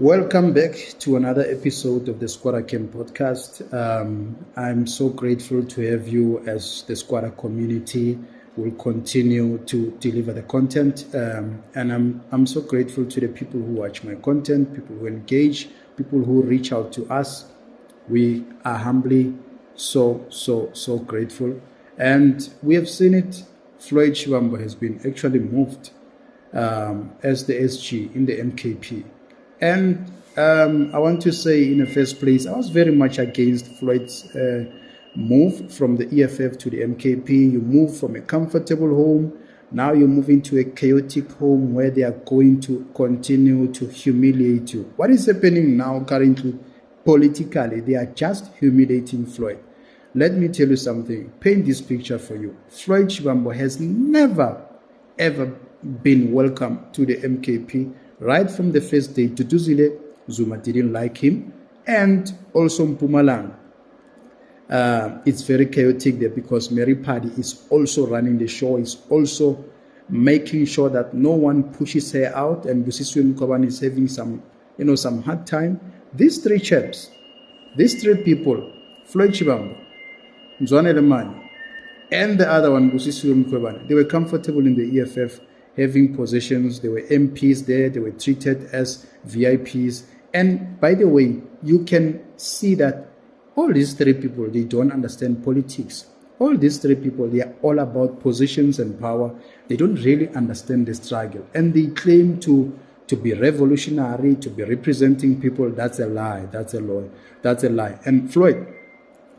Welcome back to another episode of the Squatter Camp podcast. I'm so grateful to have you as the Squatter community will continue to deliver the content. And I'm so grateful to the people who watch my content, people who engage, people who reach out to us. We are humbly so grateful. And we have seen it. Floyd Shivhambu has been actually moved as the SG in the MKP. And I want to say in the first place, I was very much against Floyd's move from the EFF to the MKP. You move from a comfortable home, now you move into a chaotic home where they are going to continue to humiliate you. What is happening now currently politically? They are just humiliating Floyd. Let me tell you something, paint this picture for you. Floyd Shivhambu has never, ever been welcome to the MKP. Right from the first day, Duduzile Zuma didn't like him, and also Mpumalanga. It's very chaotic there because Mary Paddy is also running the show, is also making sure that no one pushes her out, and Busisiwe Mkhwebane is having some hard time. These three chaps, these three people, Floyd Shivhambu, Mzwanele Manyi, and the other one, Busisiwe Mkhwebane, they were comfortable in the EFF, having positions. They were MPs there. They were treated as VIPs. And by the way, you can see that all these three people, they don't understand politics. All these three people, they are all about positions and power. They don't really understand the struggle. And they claim to be revolutionary, to be representing people. That's a lie. That's a lie. That's a lie. And Floyd,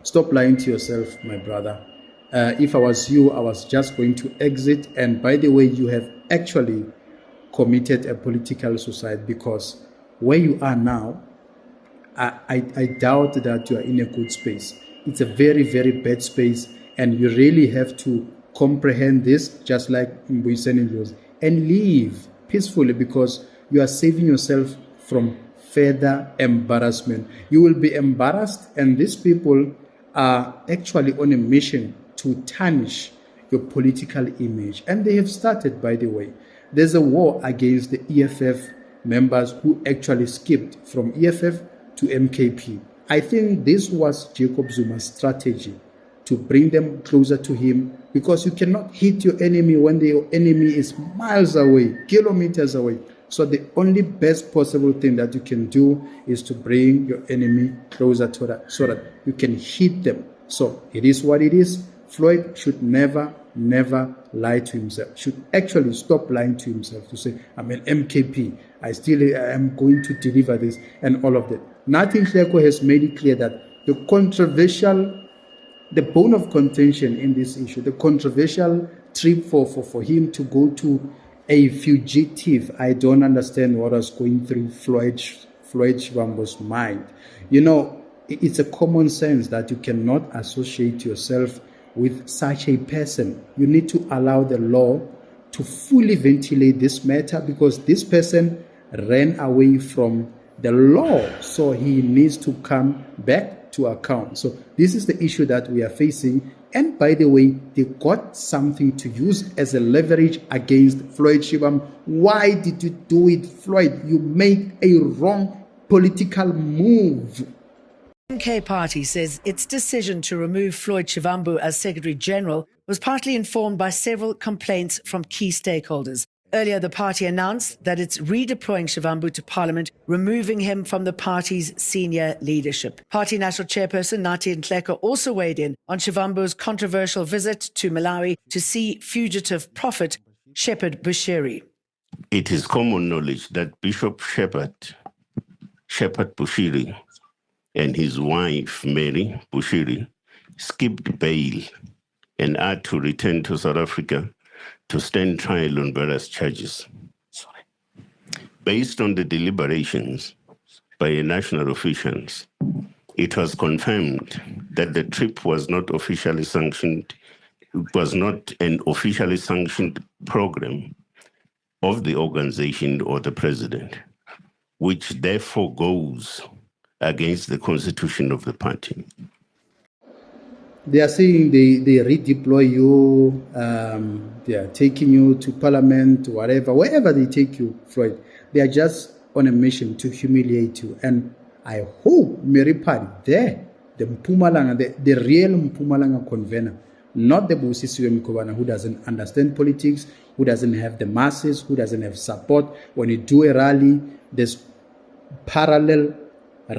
stop lying to yourself, my brother. If I was you, I was just going to exit. And by the way, you have actually committed a political suicide, because where you are now, I doubt that you are in a good space. It's a very, very bad space. And you really have to comprehend this, just like Mbuyiseni Ndlozi, and leave peacefully, because you are saving yourself from further embarrassment. You will be embarrassed, and these people are actually on a mission to tarnish your political image. And they have started, by the way. There's a war against the EFF members who actually skipped from EFF to MKP. I think this was Jacob Zuma's strategy to bring them closer to him, because you cannot hit your enemy when your enemy is miles away, kilometers away. So the only best possible thing that you can do is to bring your enemy closer to that, so that you can hit them. So it is what it is. Floyd should never lie to himself. Should actually stop lying to himself to say, I'm an MKP. I am going to deliver this and all of that. Nathi Nhleko has made it clear that the bone of contention in this issue, the controversial trip for him to go to a fugitive, I don't understand what was going through Floyd Shivhambu's mind. You know, it's a common sense that you cannot associate yourself with such a person. You need to allow the law to fully ventilate this matter, because this person ran away from the law, so he needs to come back to account. So this is the issue that we are facing. And by the way, they got something to use as a leverage against Floyd Shivhambu. Why did you do it, Floyd? You made a wrong political move. MK Party says its decision to remove Floyd Shivhambu as Secretary General was partly informed by several complaints from key stakeholders. Earlier, the party announced that it's redeploying Shivhambu to Parliament, removing him from the party's senior leadership. Party National Chairperson Nathi Nhleko also weighed in on Shivhambu's controversial visit to Malawi to see fugitive prophet Shepherd Bushiri. It is common knowledge that Bishop Shepherd Bushiri and his wife, Mary Bushiri, skipped bail and are to return to South Africa to stand trial on various charges. Based on the deliberations by national officials, it was confirmed that the trip was not officially sanctioned. It was not an officially sanctioned program of the organization or the president, which therefore goes against the constitution of the party. They are saying they redeploy you, they are taking you to Parliament, whatever, wherever they take you, Floyd. They are just on a mission to humiliate you. And I hope Mary Party there, the Mpumalanga, the real Mpumalanga convener, not the Busisiwe Mkhwebane who doesn't understand politics, who doesn't have the masses, who doesn't have support. When you do a rally, there's parallel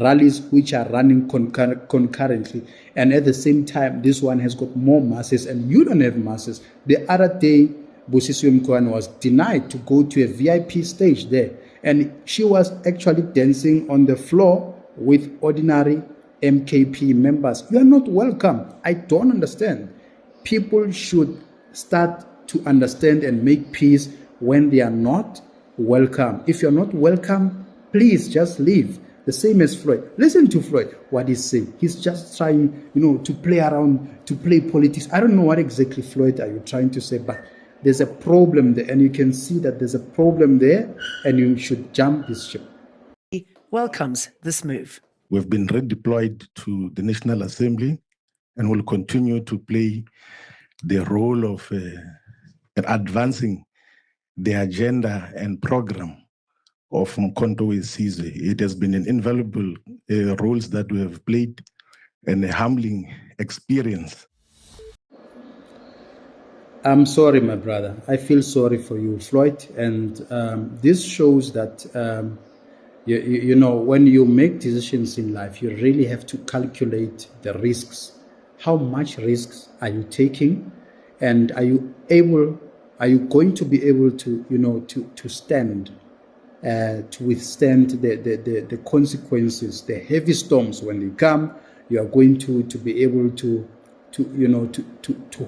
rallies which are running concurrently, and at the same time this one has got more masses and you don't have masses. The other day Busisiwe Mkhwebane was denied to go to a VIP stage there, and she was actually dancing on the floor with ordinary MKP members. You are not welcome. I don't understand. People should start to understand and make peace when they are not welcome. If you're not welcome, please just leave. The same as Floyd. Listen to Floyd, what he's saying. He's just trying, to play around, to play politics. I don't know what exactly, Floyd, are you trying to say, but there's a problem there, and you can see that there's a problem there, and you should jump this ship. He welcomes this move. We've been redeployed to the National Assembly and will continue to play the role of advancing the agenda and program of Mkhonto Sizwe. It has been an invaluable roles that we have played and a humbling experience. I'm sorry, my brother. I feel sorry for you, Floyd. And this shows that, when you make decisions in life, you really have to calculate the risks. How much risks are you taking? And are you going to be able to, to stand, to withstand the consequences, the heavy storms when they come? You are going to be able to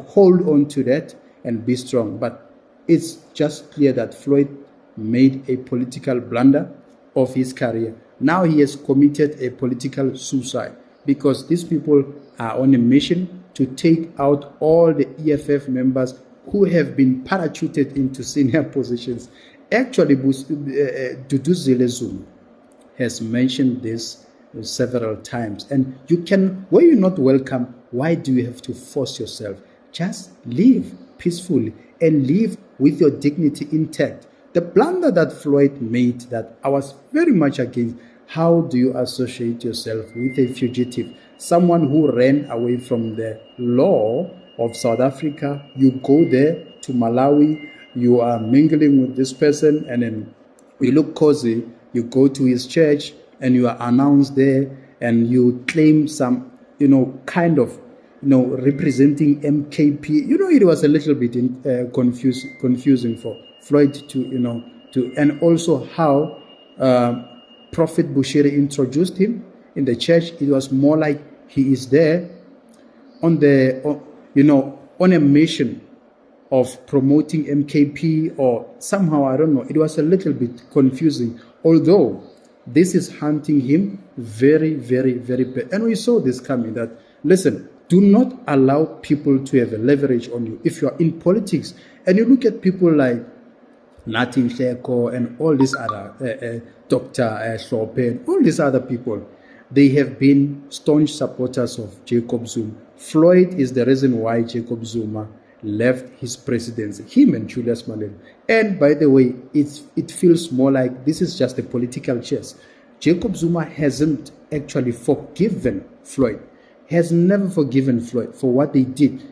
hold on to that and be strong. But it's just clear that Floyd made a political blunder of his career. Now he has committed a political suicide because these people are on a mission to take out all the EFF members who have been parachuted into senior positions. Actually, Duduzile Zuma has mentioned this several times. And when you're not welcome, why do you have to force yourself? Just leave peacefully and leave with your dignity intact. The blunder that Floyd made, that I was very much against, how do you associate yourself with a fugitive? Someone who ran away from the law of South Africa. You go there to Malawi, you are mingling with this person, and then you look cozy, you go to his church, and you are announced there, and you claim some, representing MKP. It was a little bit confusing for Floyd to, and also how Prophet Bushiri introduced him in the church. It was more like he is there on a mission of promoting MKP, or somehow, I don't know. It was a little bit confusing, although this is hunting him very, very, very bad. And we saw this coming, that, listen, do not allow people to have a leverage on you. If you are in politics and you look at people like Nathi Nhleko and all these other, Dr. Shope and all these other people, they have been staunch supporters of Jacob Zuma. Floyd is the reason why Jacob Zuma left his presidency, him and Julius Malema. And by the way, it feels more like this is just a political chess. Jacob Zuma hasn't actually forgiven Floyd, has never forgiven Floyd for what they did.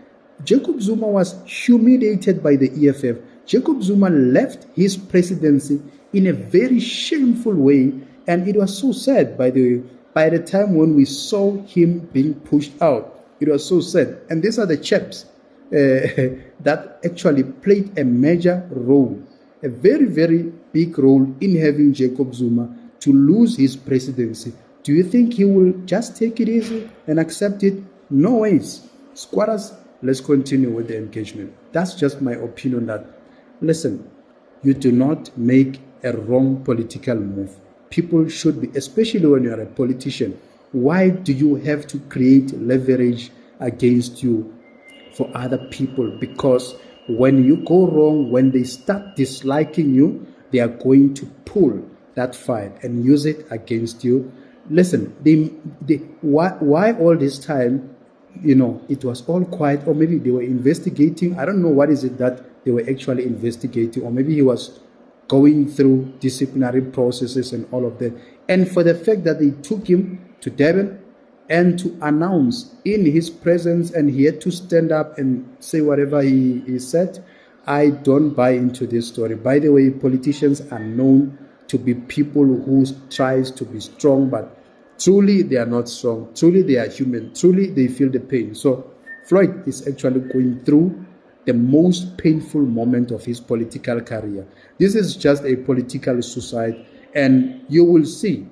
Jacob Zuma was humiliated by the EFF. Jacob Zuma left his presidency in a very shameful way, and it was so sad, by the way. By the time when we saw him being pushed out, it was so sad. And these are the chaps that actually played a major role, a very, very big role in having Jacob Zuma to lose his presidency. Do you think he will just take it easy and accept it? No ways. Squatters, let's continue with the engagement. That's just my opinion, that, listen, you do not make a wrong political move. People should be, especially when you're a politician, why do you have to create leverage against you for other people? Because when you go wrong, when they start disliking you, they are going to pull that fight and use it against you. Listen, why all this time, it was all quiet, or maybe they were investigating. I don't know what is it that they were actually investigating, or maybe he was going through disciplinary processes and all of that. And for the fact that they took him to Durban and to announce in his presence, and he had to stand up and say whatever he said, I don't buy into this story. By the way, politicians are known to be people who tries to be strong, but truly they are not strong. Truly they are human. Truly they feel the pain. So Floyd is actually going through the most painful moment of his political career. This is just a political suicide, and you will see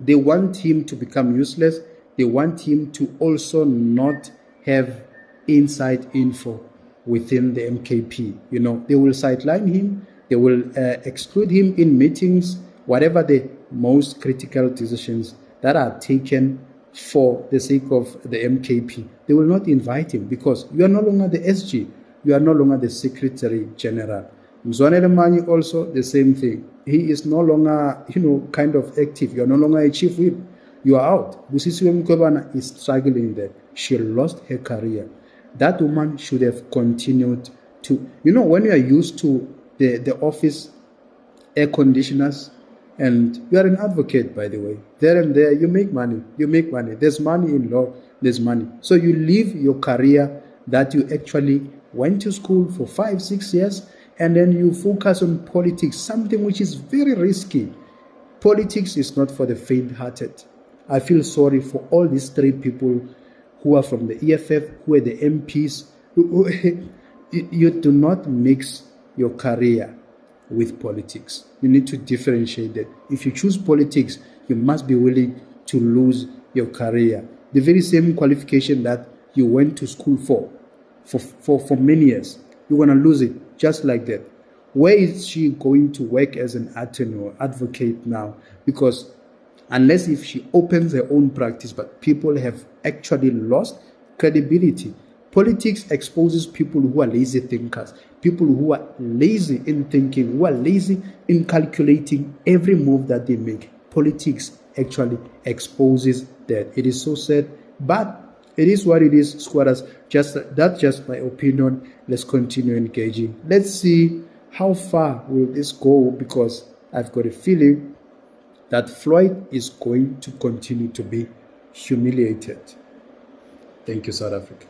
they want him to become useless. They want him to also not have inside info within the MKP. You know, they will sideline him. They will exclude him in meetings, whatever the most critical decisions that are taken for the sake of the MKP. They will not invite him because you are no longer the SG. You are no longer the Secretary General. Mzwanele Manyi also the same thing. He is no longer, kind of active. You are no longer a chief whip. You are out. Busisiwe Mkhwebane is struggling there. She lost her career. That woman should have continued to, when you are used to the office air conditioners, and you are an advocate, by the way, there and there, you make money. There's money in law, there's money. So you leave your career that you actually went to school for 5-6 years, and then you focus on politics, something which is very risky. Politics is not for the faint-hearted. I feel sorry for all these 3 people who are from the EFF, who are the MPs. You do not mix your career with politics. You need to differentiate that. If you choose politics, you must be willing to lose your career. The very same qualification that you went to school for many years, you're going to lose it just like that. Where is she going to work as an attorney or advocate now? Because unless if she opens her own practice, but people have actually lost credibility. Politics exposes people who are lazy thinkers, people who are lazy in thinking, who are lazy in calculating every move that they make. Politics actually exposes that. It is so sad, but it is what it is, squatters. That's just my opinion. Let's continue engaging. Let's see how far will this go, because I've got a feeling that Floyd is going to continue to be humiliated. Thank you, South Africa.